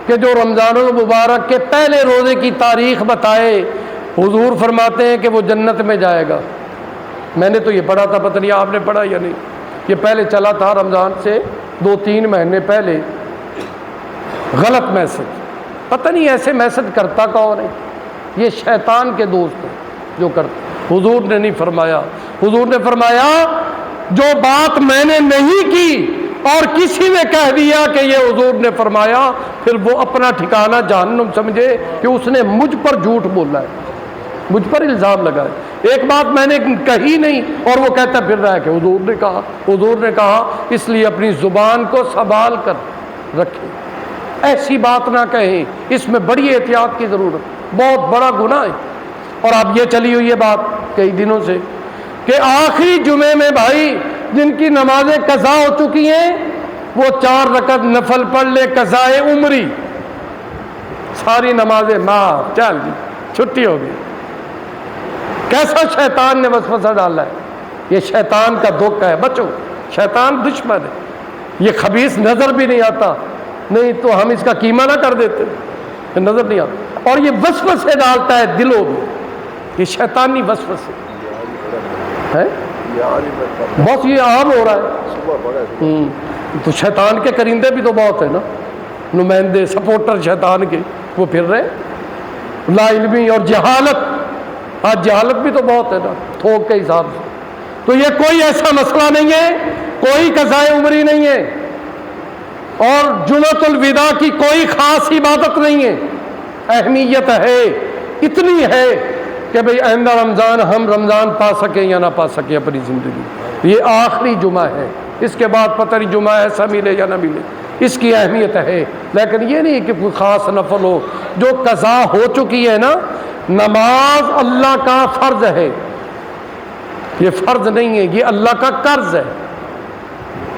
کہ جو رمضان المبارک کے پہلے روزے کی تاریخ بتائے، حضور فرماتے ہیں کہ وہ جنت میں جائے گا۔ میں نے تو یہ پڑھا تھا، پتہ نہیں آپ نے پڑھا یا نہیں، یہ پہلے چلا تھا رمضان سے 2-3 مہینے پہلے، غلط میسج۔ پتہ نہیں ایسے میسج کرتا کون ہے، یہ شیطان کے دوست ہیں جو کرتے۔ حضور نے نہیں فرمایا، حضور نے فرمایا جو بات میں نے نہیں کی اور کسی نے کہہ دیا کہ یہ حضور نے فرمایا، پھر وہ اپنا ٹھکانہ جہنم سمجھے کہ اس نے مجھ پر جھوٹ بولا ہے، مجھ پر الزام لگائے۔ ایک بات میں نے کہی نہیں اور وہ کہتا پھر رہا ہے کہ حضور نے کہا، حضور نے کہا۔ اس لیے اپنی زبان کو سنبھال کر رکھیں، ایسی بات نہ کہیں، اس میں بڑی احتیاط کی ضرورت ہے۔ بہت بڑا گناہ ہے۔ اور اب یہ چلی ہوئی ہے بات کئی دنوں سے کہ آخری جمعے میں بھائی جن کی نمازیں قضا ہو چکی ہیں وہ 4 رکعت نفل پڑھ لے قضائے عمری، ساری نمازیں معاف، چل جی چھٹی ہو گئی۔ کیسا شیطان نے وسوسہ ڈالا ہے، یہ شیطان کا دھوکہ ہے، بچو شیطان دشمن ہے، یہ خبیث نظر بھی نہیں آتا، نہیں تو ہم اس کا قیمہ نہ کر دیتے، نظر نہیں آتا، اور یہ وسوسے ڈالتا ہے دلوں میں، یہ شیطانی وسوسے ہے، بس یہ عام ہو رہا ہے۔ تو شیطان کے کرندے بھی تو بہت ہیں نا، نمائندے سپورٹر شیطان کے، وہ پھر رہے لا علمی اور جہالت، آج جہالت بھی تو بہت ہے نا تھوک کے حساب سے۔ تو یہ کوئی ایسا مسئلہ نہیں ہے، کوئی قضائے عمری نہیں ہے، اور جمعۃ الوداع کی کوئی خاص عبادت نہیں ہے۔ اہمیت ہے، اتنی ہے کہ بھئی آئندہ رمضان ہم رمضان پا سکیں یا نہ پا سکیں اپنی زندگی، یہ آخری جمعہ ہے، اس کے بعد پتہ نہیں جمعہ ایسا ملے یا نہ ملے، اس کی اہمیت ہے۔ لیکن یہ نہیں کہ کوئی خاص نفل ہو، جو قضا ہو چکی ہے نا، نماز اللہ کا فرض ہے، یہ فرض نہیں ہے، یہ اللہ کا قرض ہے۔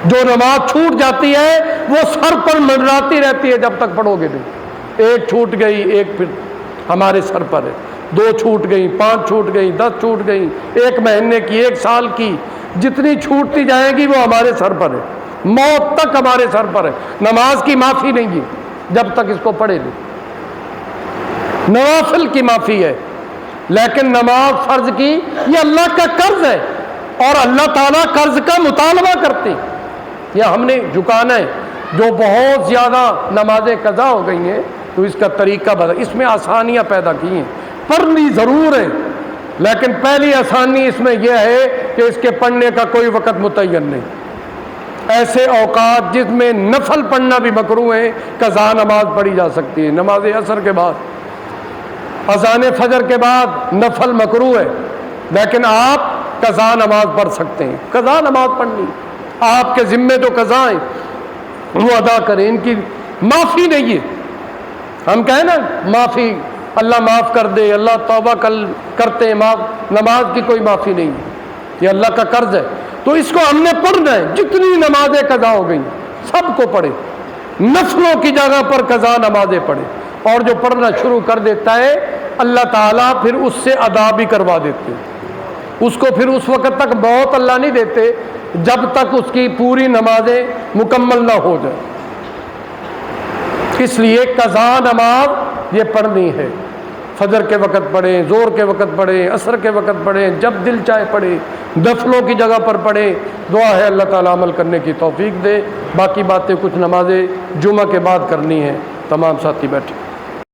جو نماز چھوٹ جاتی ہے وہ سر پر منڈراتی رہتی ہے جب تک پڑھو گے نہیں، ایک چھوٹ گئی ایک پھر ہمارے سر پر ہے، 2 چھوٹ گئی، 5 چھوٹ گئی، 10 چھوٹ گئی، 1 مہینے کی، 1 سال کی، جتنی چھوٹتی جائے گی وہ ہمارے سر پر ہے، موت تک ہمارے سر پر ہے۔ نماز کی معافی نہیں ہے جب تک اس کو پڑھے نہیں، نوافل کی معافی ہے، لیکن نماز فرض کی یہ اللہ کا قرض ہے، اور اللہ تعالیٰ قرض کا مطالبہ کرتے ہیں، یہ ہم نے جھکانا ہے۔ جو بہت زیادہ نمازیں قضا ہو گئی ہیں تو اس کا طریقہ بدل، اس میں آسانیاں پیدا کی ہیں، پڑھنی ضرور ہے، لیکن پہلی آسانی اس میں یہ ہے کہ اس کے پڑھنے کا کوئی وقت متعین نہیں، ایسے اوقات جس میں نفل پڑھنا بھی مکروہ ہے، قضا نماز پڑھی جا سکتی ہے، نماز عصر کے بعد، اذان فجر کے بعد نفل مکروہ ہے، لیکن آپ قضا نماز پڑھ سکتے ہیں، قضا نماز پڑھنی، آپ کے ذمے جو قضا ہیں وہ ادا کریں، ان کی معافی نہیں ہے۔ ہم کہیں نا معافی، اللہ معاف کر دے، اللہ توبہ کرتے ہیں معاف، نماز کی کوئی معافی نہیں ہے، یہ اللہ کا قرض ہے، تو اس کو ہم نے پڑھنا ہے۔ جتنی نمازیں قضا ہو گئیں سب کو پڑھے، نفلوں کی جگہ پر قضا نمازیں پڑھے، اور جو پڑھنا شروع کر دیتا ہے اللہ تعالیٰ پھر اس سے ادا بھی کروا دیتے ہیں، اس کو پھر اس وقت تک موت اللہ نہیں دیتے جب تک اس کی پوری نمازیں مکمل نہ ہو جائیں۔ اس لیے قضا نماز یہ پڑھنی ہے، فجر کے وقت پڑھیں، ظہر کے وقت پڑھیں، عصر کے وقت پڑھیں، جب دل چاہے پڑھیں، نفلوں کی جگہ پر پڑھیں۔ دعا ہے اللہ تعالیٰ عمل کرنے کی توفیق دے۔ باقی باتیں کچھ نمازیں جمعہ کے بعد کرنی ہیں، تمام ساتھی بیٹھے۔